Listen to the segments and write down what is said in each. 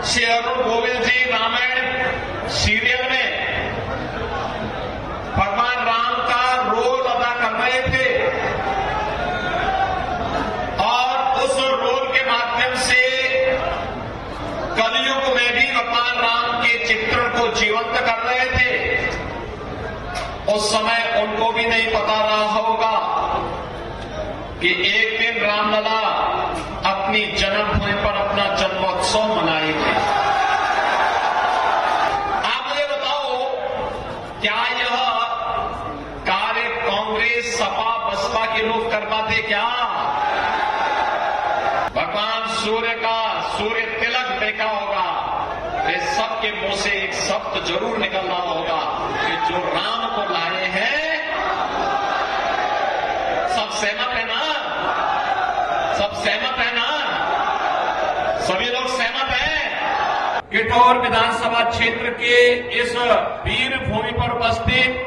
श्री अरुण गोविल जी Ramayan serial में भगवान राम का रोल अदा कर रहे थे और उस रोल के माध्यम से कलयुग में भी भगवान राम के चित्रण को जीवंत कर रहे थे। उस समय उनको भी नहीं पता रहा होगा कि एक दिन रामलला अपनी जन्मभूमि पर अपना जन्मोत्सव मनाएंगे। आप मुझे बताओ, क्या यह कार्य कांग्रेस, सपा, बसपा के लोग कर पाते क्या? भगवान सूर्य का सूर्य तिलक देखा होगा, वे सबके मुंह से एक शब्द जरूर निकल रहा होगा कि जो राम को लाए हैं, सब सहमत है ना? सब सहमत है ना? सभी लोग सहमत हैं? किठौर विधानसभा क्षेत्र के इस वीर भूमि पर उपस्थित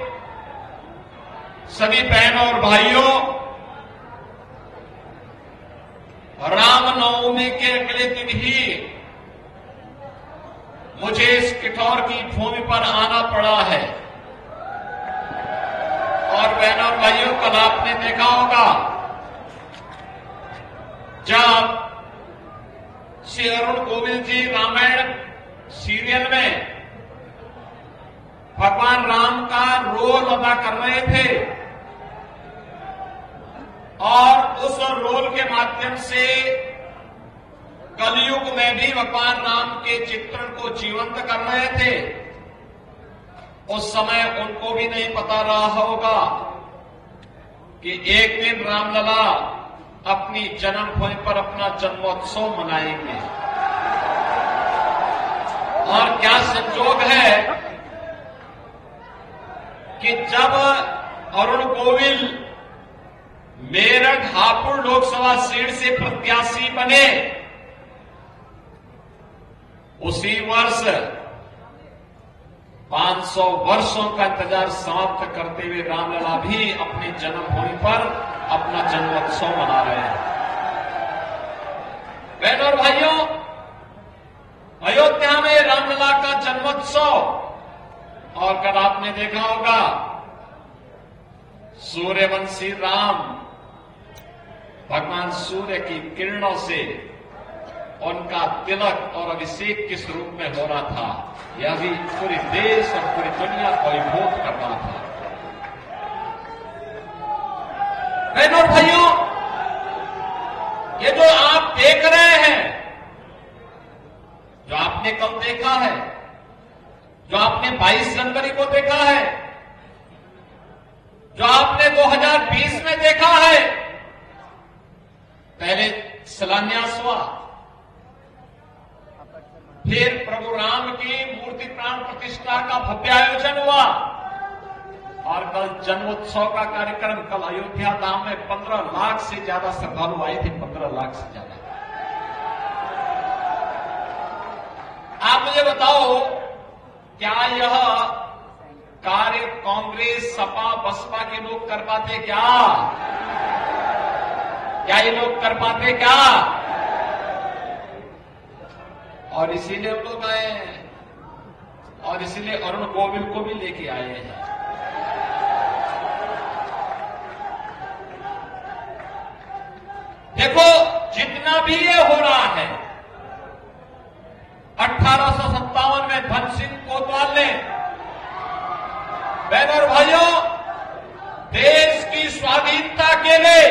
सभी बहनों और भाइयों, रामनवमी के अगले दिन ही मुझे इस किठौर की भूमि पर आना पड़ा है। और बहनों और भाइयों, कल आपने देखा होगा जब श्री अरुण गोविल जी रामायण सीरियल में भगवान राम का रोल अदा कर रहे थे और उस रोल के माध्यम से कलयुग में भी भगवान राम के चित्रण को जीवंत कर रहे थे। उस समय उनको भी नहीं पता रहा होगा कि एक दिन रामलला अपनी जन्मभूमि पर अपना जन्मोत्सव मनाएंगे। और क्या संयोग है कि जब अरुण गोविल मेरठ हापुड़ लोकसभा सीट से प्रत्याशी बने, उसी वर्ष 500 वर्षों का इंतजार समाप्त करते हुए रामलला भी अपनी जन्मभूमि पर अपना जन्मोत्सव मना रहे हैं। बहनों और भाइयों, अयोध्या में रामलला का जन्मोत्सव, और कल आपने देखा होगा सूर्यवंशी राम भगवान सूर्य की किरणों से उनका तिलक और अभिषेक किस रूप में हो रहा था, यह भी पूरे देश और पूरी दुनिया को अभिभूत कर रहा था। बहनों और भाइयों, ये जो आप देख रहे हैं, जो आपने कल देखा है, जो आपने 22 जनवरी को देखा है, जो आपने 2020 में देखा है, पहले शिलान्यास हुआ, फिर प्रभु राम की मूर्ति प्राण प्रतिष्ठा का भव्य आयोजन हुआ और कल जन्मोत्सव का कार्यक्रम। कल अयोध्या धाम में 15 लाख से ज्यादा श्रद्धालु आए थे, 15 लाख से ज्यादा। आप मुझे बताओ, क्या यह कार्य कांग्रेस, सपा, बसपा के लोग कर पाते क्या? क्या ये लोग कर पाते क्या? और इसीलिए हम लोग आए हैं और इसीलिए अरुण गोविल को भी लेके आए हैं। देखो, जितना भी ये हो रहा है, 1857 में धन सिंह कोतवाल ने, बहनों और भाइयों, देश की स्वाधीनता के लिए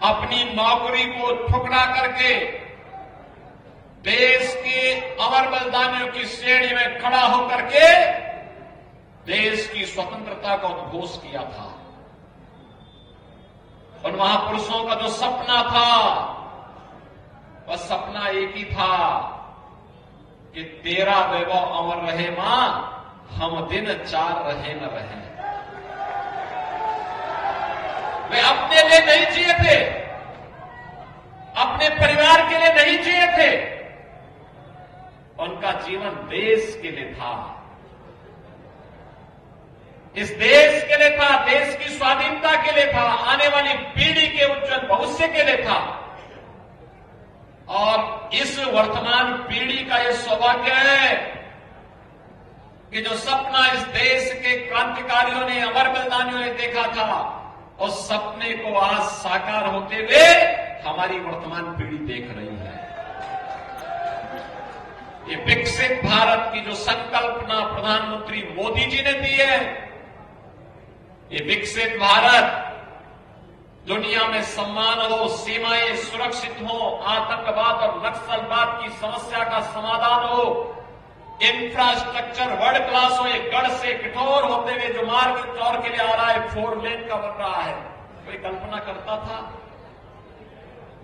अपनी नौकरी को ठुकरा करके देश के अमर बलिदानियों की श्रेणी में खड़ा होकर के देश की स्वतंत्रता का उद्घोष किया था। उन महापुरुषों का जो सपना था, वह सपना एक ही था कि तेरा वैभव अमर रहे मां, हम दिन चार रहे न रहे। वे अपने लिए नहीं जिए थे, अपने परिवार के लिए नहीं जिए थे, उनका जीवन देश के लिए था, इस देश के लिए था, देश की स्वाधीनता के लिए था, आने वाली पीढ़ी के उज्जवल भविष्य के लिए था। और इस वर्तमान पीढ़ी का यह सौभाग्य है कि जो सपना इस देश के क्रांतिकारियों ने, अमर बलिदानियों ने देखा था, उस सपने को आज साकार होते हुए हमारी वर्तमान पीढ़ी देख रही है। ये विकसित भारत की जो संकल्पना प्रधानमंत्री मोदी जी ने दी है, ये विकसित भारत दुनिया में सम्मान हो, सीमाएं सुरक्षित हो, आतंकवाद और नक्सलवाद की समस्या का समाधान हो, इंफ्रास्ट्रक्चर वर्ल्ड क्लास हो, एक गढ़ से कठोर होते हुए जो मार्ग चौर के लिए आ रहा है, 4 लेन का बन रहा है। कोई कल्पना करता था?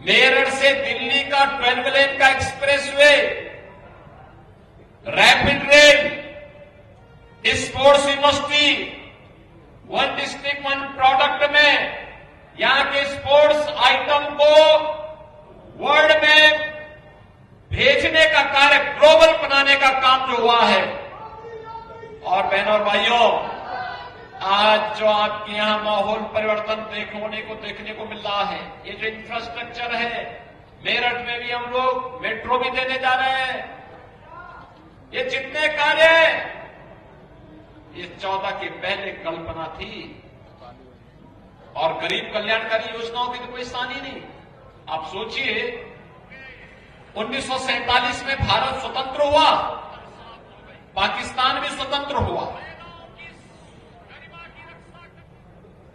मेरठ से दिल्ली का 12 लेन का expressway, rapid rail, sports university, 1 district 1 product में यहां के स्पोर्ट्स आइटम को वर्ल्ड में भेजने का कार्य, ग्लोबल बनाने का काम जो हुआ है। और बहनों और भाइयों, आज जो आपके यहां माहौल परिवर्तन देखने को मिल रहा है, ये जो इंफ्रास्ट्रक्चर है, मेरठ में भी हम लोग मेट्रो भी देने जा रहे हैं। ये जितने कार्य हैं, ये 14 के पहले कल्पना थी। और गरीब कल्याणकारी योजनाओं की तो कोई सानी नहीं। आप सोचिए, 1947 में भारत स्वतंत्र हुआ, पाकिस्तान भी स्वतंत्र हुआ।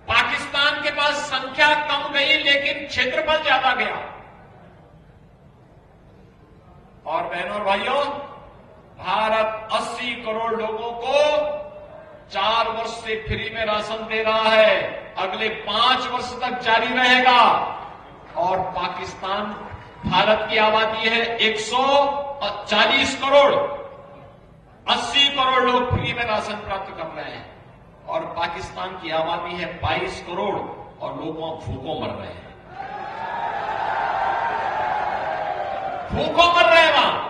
पाकिस्तान के पास संख्या कम गई लेकिन क्षेत्रफल ज्यादा गया। और बहनों और भाइयों, भारत 80 करोड़ लोगों को 4 वर्ष से फ्री में राशन दे रहा है, अगले 5 वर्ष तक जारी रहेगा। और पाकिस्तान, भारत की आबादी है 140 करोड़, 80 करोड़ लोग फ्री में राशन प्राप्त कर रहे हैं, और पाकिस्तान की आबादी है 22 करोड़ और लोग वहां भूखों मर रहे हैं, भूखों मर रहे हैं वहां।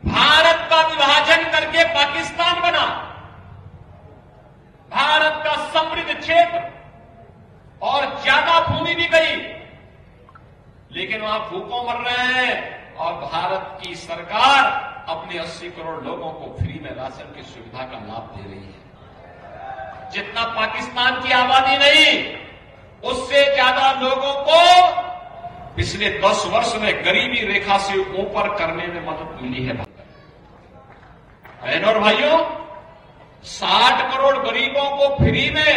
भारत का विभाजन करके पाकिस्तान बना, भारत का समृद्ध क्षेत्र, और ज्यादा भूमि भी गई, लेकिन वहां भूखों मर रहे हैं। और भारत की सरकार अपने 80 करोड़ लोगों को फ्री में राशन की सुविधा का लाभ दे रही है। जितना पाकिस्तान की आबादी नहीं, उससे ज्यादा लोगों को पिछले 10 वर्ष में गरीबी रेखा से ऊपर करने में मदद मिली है। बहनों और भाइयों, 60 करोड़ गरीबों को फ्री में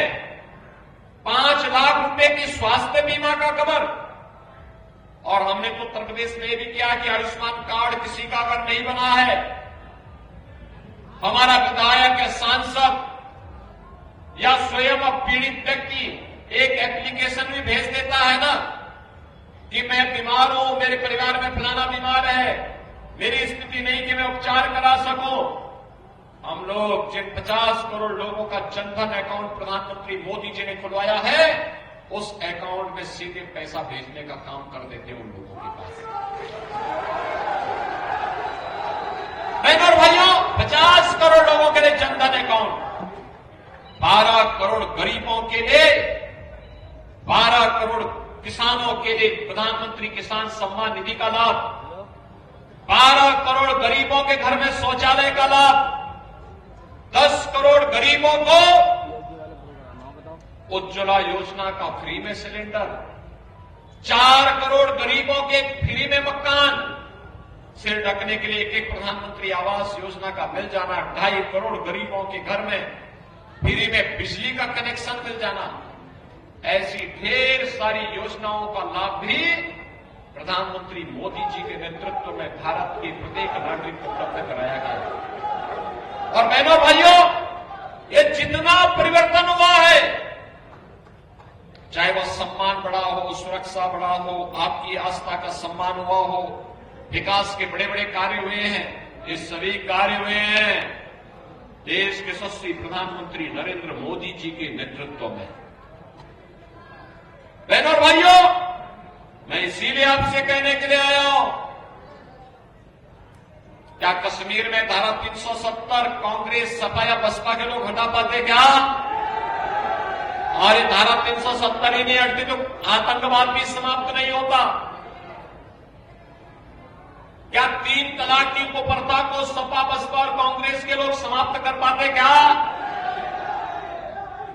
5 लाख रुपए की स्वास्थ्य बीमा का कवर। और हमने तो उत्तर प्रदेश में भी किया कि आयुष्मान कार्ड किसी का अगर नहीं बना है, हमारा विधायक या सांसद या स्वयं पीड़ित व्यक्ति एक एप्लीकेशन भी भेज देता है ना कि मैं बीमार हूं, मेरे परिवार में फलाना बीमार है, मेरी स्थिति नहीं कि मैं उपचार करा सकूं। हम लोग जिन 50 करोड़ लोगों का जनधन अकाउंट प्रधानमंत्री मोदी जी ने खुलवाया है, उस अकाउंट में सीधे पैसा भेजने का काम कर देते हैं उन लोगों के पास। बहनों और भाइयों, 50 करोड़ लोगों के लिए जनधन अकाउंट, 12 करोड़ गरीबों के लिए, 12 करोड़ किसानों के लिए प्रधानमंत्री किसान सम्मान निधि का लाभ, 12 करोड़ गरीबों के घर में शौचालय का लाभ, 10 करोड़ गरीबों को उज्ज्वला योजना का फ्री में सिलेंडर, 4 करोड़ गरीबों के फ्री में मकान, सिर ढकने के लिए एक प्रधानमंत्री आवास योजना का मिल जाना, 2.5 करोड़ गरीबों के घर में फ्री में बिजली का कनेक्शन मिल जाना। ऐसी ढेर सारी योजनाओं का लाभ भी प्रधानमंत्री मोदी जी के नेतृत्व में भारत के प्रत्येक नागरिक को उपलब्ध कराया गया। और बहनों भाइयों, ये जितना परिवर्तन हुआ है, चाहे वह सम्मान बढ़ा हो, सुरक्षा बढ़ा हो, आपकी आस्था का सम्मान हुआ हो, विकास के बड़े बड़े कार्य हुए हैं, ये सभी कार्य हुए हैं देश के यशस्वी प्रधानमंत्री नरेंद्र मोदी जी के नेतृत्व में। बहनों और भाइयों, मैं इसीलिए आपसे कहने के लिए आया हूं, क्या कश्मीर में धारा 370 कांग्रेस, सपा या बसपा के लोग हटा पाते क्या? और ये धारा 370 ही नहीं हटती तो आतंकवाद भी समाप्त नहीं होता। तलाक की कुप्रथा को सपा बसपा और कांग्रेस के लोग समाप्त कर पाते क्या?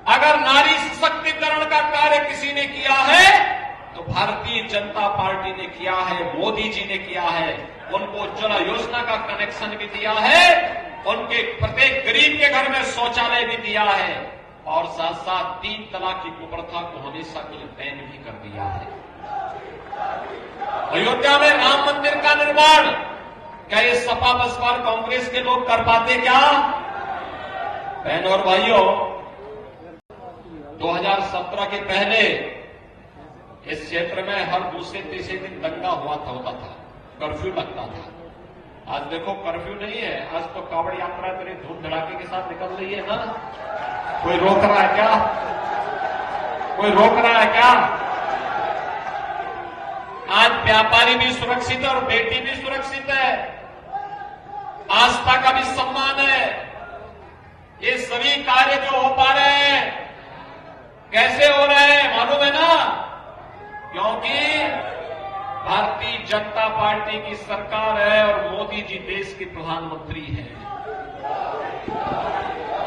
अगर नारी सशक्तिकरण का कार्य किसी ने किया है तो भारतीय जनता पार्टी ने किया है, मोदी जी ने किया है। उनको उज्ज्वला योजना का कनेक्शन भी दिया है, उनके प्रत्येक गरीब के घर में शौचालय भी दिया है और साथ साथ 3 तलाक की कुप्रथा को हमेशा के लिए बैन भी कर दिया है। अयोध्या में राम मंदिर का निर्माण क्या ये सपा बसपा और कांग्रेस के लोग कर पाते क्या? बहनों और भाइयों, 2017 के पहले इस क्षेत्र में हर दूसरे तीसरे दिन दंगा होता था, कर्फ्यू लगता था। आज देखो कर्फ्यू नहीं है, आज तो कावड़ यात्रा तेरे धूम धड़ाके के साथ निकल रही है ना। कोई रोक रहा है क्या? कोई रोक रहा है क्या? आज व्यापारी भी सुरक्षित है और बेटी भी सुरक्षित है, आस्था का भी सम्मान है। ये सभी कार्य जो हो पा रहे हैं कैसे हो रहे हैं मालूम है ना? क्योंकि भारतीय जनता पार्टी की सरकार है और मोदी जी देश के प्रधानमंत्री हैं।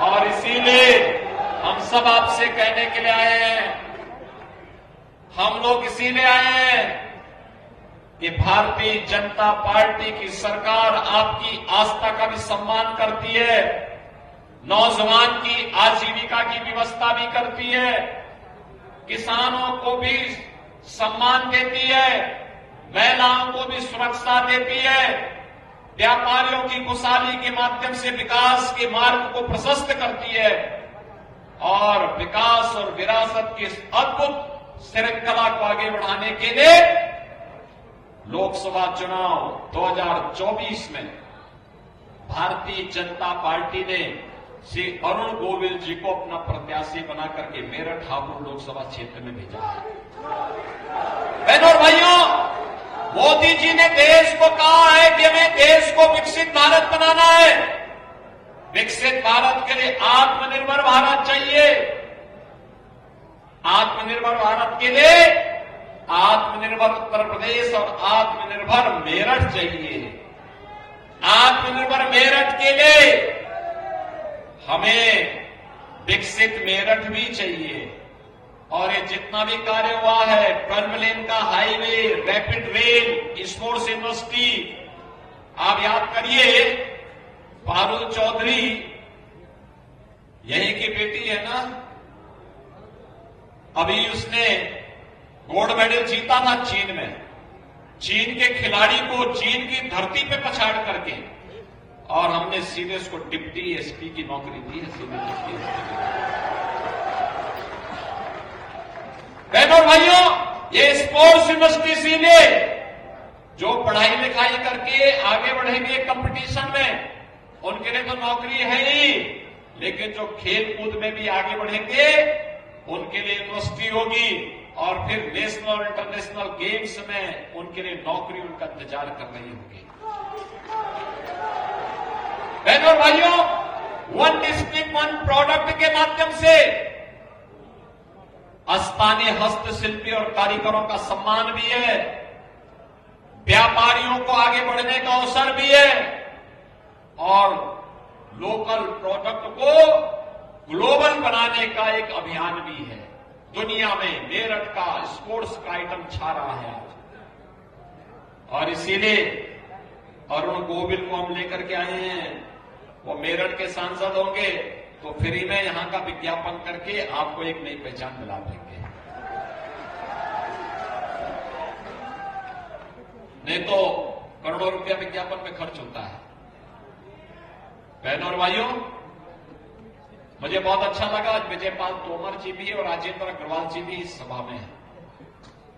और इसीलिए हम सब आपसे कहने के लिए आए हैं, हम लोग इसीलिए आए हैं कि भारतीय जनता पार्टी की सरकार आपकी आस्था का भी सम्मान करती है, नौजवान की आजीविका की व्यवस्था भी करती है, किसानों को भी सम्मान देती है, महिलाओं को भी सुरक्षा देती है, व्यापारियों की खुशहाली के माध्यम से विकास के मार्ग को प्रशस्त करती है और विकास और विरासत की अद्भुत श्रृंखला को आगे बढ़ाने के लिए लोकसभा चुनाव 2024 में भारतीय जनता पार्टी ने श्री अरुण गोविल जी को अपना प्रत्याशी बना करके मेरठ हापुड़ लोकसभा क्षेत्र में भेजा है। बहनों और भाइयों, मोदी जी ने देश को कहा है कि हमें देश को विकसित भारत बनाना है। विकसित भारत के लिए आत्मनिर्भर भारत चाहिए। आत्मनिर्भर भारत के लिए आत्मनिर्भर उत्तर प्रदेश और आत्मनिर्भर मेरठ चाहिए। आत्मनिर्भर मेरठ के लिए हमें विकसित मेरठ भी चाहिए। और ये जितना भी कार्य हुआ है, 12 लेन का highway, rapid rail, sports university, आप याद करिए पारुल चौधरी यहीं की बेटी है ना, अभी उसने गोल्ड मेडल जीता था चीन में। चीन के खिलाड़ी को चीन की धरती पे पछाड़ करके, और हमने सीधे उसको डिप्टी एसपी की नौकरी दी है, सीधे डिप्टी एसपी। बहनों भाइयों, ये स्पोर्ट्स यूनिवर्सिटी सीधे जो पढ़ाई लिखाई करके आगे बढ़ेंगे कंपटीशन में, उनके लिए तो नौकरी है ही, लेकिन जो खेल कूद में भी आगे बढ़ेंगे उनके लिए यूनिवर्सिटी होगी और फिर नेशनल और इंटरनेशनल गेम्स में उनके लिए नौकरी उनका इंतजार कर रही होगी। बहनों और भाइयों, 1 डिस्ट्रिक्ट 1 प्रोडक्ट के माध्यम से स्थानीय हस्तशिल्पी और कारीगरों का सम्मान भी है, व्यापारियों को आगे बढ़ने का अवसर भी है और लोकल प्रोडक्ट को ग्लोबल बनाने का एक अभियान भी है। दुनिया में मेरठ का स्पोर्ट्स का आइटम छा रहा है आज, और इसीलिए अरुण गोविल को हम लेकर के आए हैं। वो मेरठ के सांसद होंगे तो फ्री में यहां का विज्ञापन करके आपको एक नई पहचान दिला देंगे। नहीं तो करोड़ों रुपया विज्ञापन में खर्च होता है। बहनों और भाइयों, मुझे बहुत अच्छा लगा आज विजयपाल तोमर जी भी और राजेंद्र अग्रवाल जी भी इस सभा में हैं।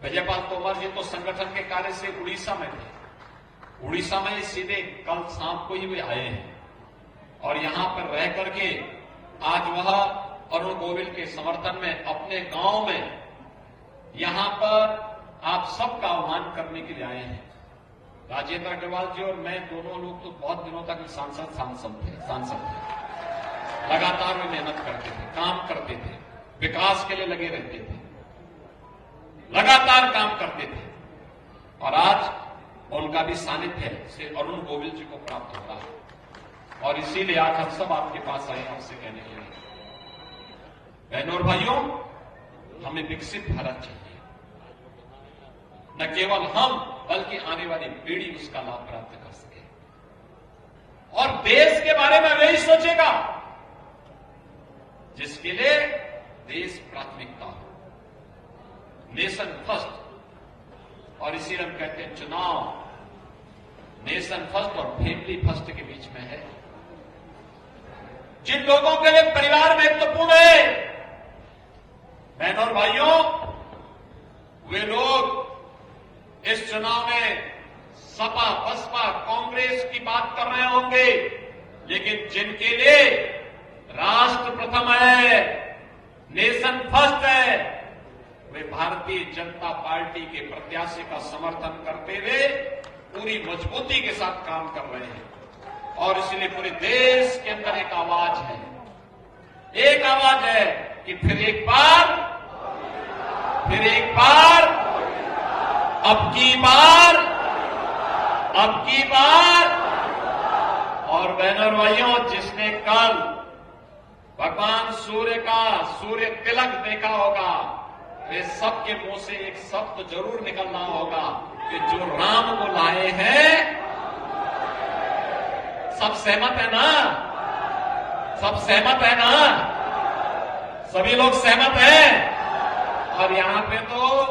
विजयपाल तोमर जी तो संगठन के कार्य से उड़ीसा में थे। उड़ीसा में सीधे कल शाम को ही वे आए हैं और यहां पर रह करके आज वह अरुण गोविल के समर्थन में अपने गांव में यहां पर आप सबका आह्वान करने के लिए आए हैं। राजेंद्र अग्रवाल जी और मैं दोनों लोग तो बहुत दिनों तक सांसद थे। लगातार वे मेहनत करते थे, काम करते थे, विकास के लिए लगे रहते थे, लगातार काम करते थे। और आज उनका भी सानिध्य से अरुण गोविल जी को प्राप्त हो रहा है। और इसीलिए आज हम सब आपके पास आए आपसे कहने के लिए, बहनों और भाइयों, हमें विकसित भारत चाहिए। न केवल हम बल्कि आने वाली पीढ़ी उसका लाभ प्राप्त कर सके और देश के बारे में वही सोचेगा जिसके लिए देश प्राथमिकता हो, नेशन फर्स्ट। और इसीलिए हम कहते हैं चुनाव नेशन फर्स्ट और फैमिली फर्स्ट के बीच में है। जिन लोगों के लिए परिवार महत्वपूर्ण है, बहनों और भाइयों, वे लोग इस चुनाव में सपा बसपा कांग्रेस की बात कर रहे होंगे, लेकिन जिनके लिए राष्ट्र प्रथम है, नेशन फर्स्ट है, वे भारतीय जनता पार्टी के प्रत्याशी का समर्थन करते हुए पूरी मजबूती के साथ काम कर रहे हैं। और इसलिए पूरे देश के अंदर एक आवाज है कि फिर एक बार अब की बार। और बहनों और भाइयों, जिसने कल भगवान सूर्य तिलक देखा होगा, वे सबके मुंह से एक शब्द जरूर निकलना होगा कि जो राम को लाए हैं। सब सहमत है ना? सब सहमत है ना? सभी लोग सहमत हैं। और यहां पे तो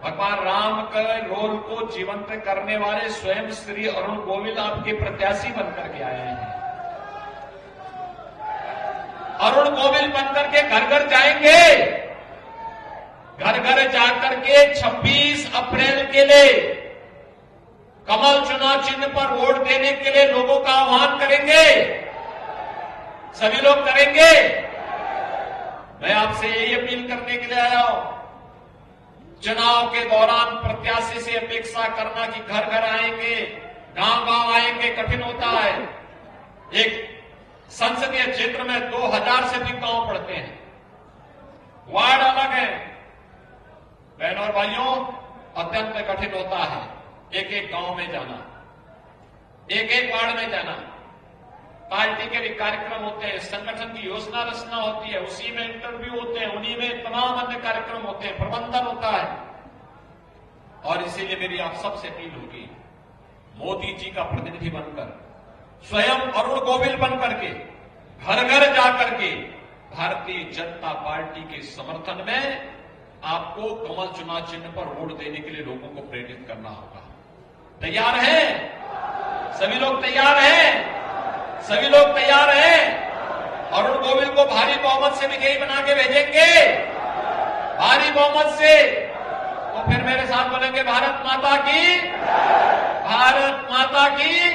भगवान राम के रोल को जीवंत करने वाले स्वयं श्री अरुण गोविल आपके प्रत्याशी बनकर के आए हैं। अरुण गोविल बनकर के घर घर जाएंगे, घर घर जाकर के 26 अप्रैल के लिए कमल चुनाव चिन्ह पर वोट देने के लिए लोगों का आह्वान करेंगे। सभी लोग करेंगे। मैं आपसे यही अपील करने के लिए आया हूं। चुनाव के दौरान प्रत्याशी से अपेक्षा करना कि घर घर आएंगे, गांव गांव आएंगे, कठिन होता है। एक संसदीय क्षेत्र में 2000 से अधिक गांव पड़ते हैं, वार्ड अलग है। बहनों और भाइयों, अत्यंत कठिन होता है एक एक गांव में जाना, एक एक वार्ड में जाना। पार्टी के भी कार्यक्रम होते हैं, संगठन की योजना रचना होती है, उसी में इंटरव्यू होते हैं, उन्हीं में तमाम अन्य कार्यक्रम होते हैं, प्रबंधन होता है। और इसीलिए मेरी आप सबसे अपील होगी, मोदी जी का प्रतिनिधि बनकर, स्वयं अरुण गोविल बनकर के घर घर जाकर के भारतीय जनता पार्टी के समर्थन में आपको कमल चुनाव चिन्ह पर वोट देने के लिए लोगों को प्रेरित करना होगा। तैयार हैं? सभी लोग तैयार हैं? सभी लोग तैयार हैं? अरुण गोविल को भारी बहुमत से विजयी बना के भेजेंगे, भारी बहुमत से। तो फिर मेरे साथ बोलेंगे, भारत माता की, भारत माता की,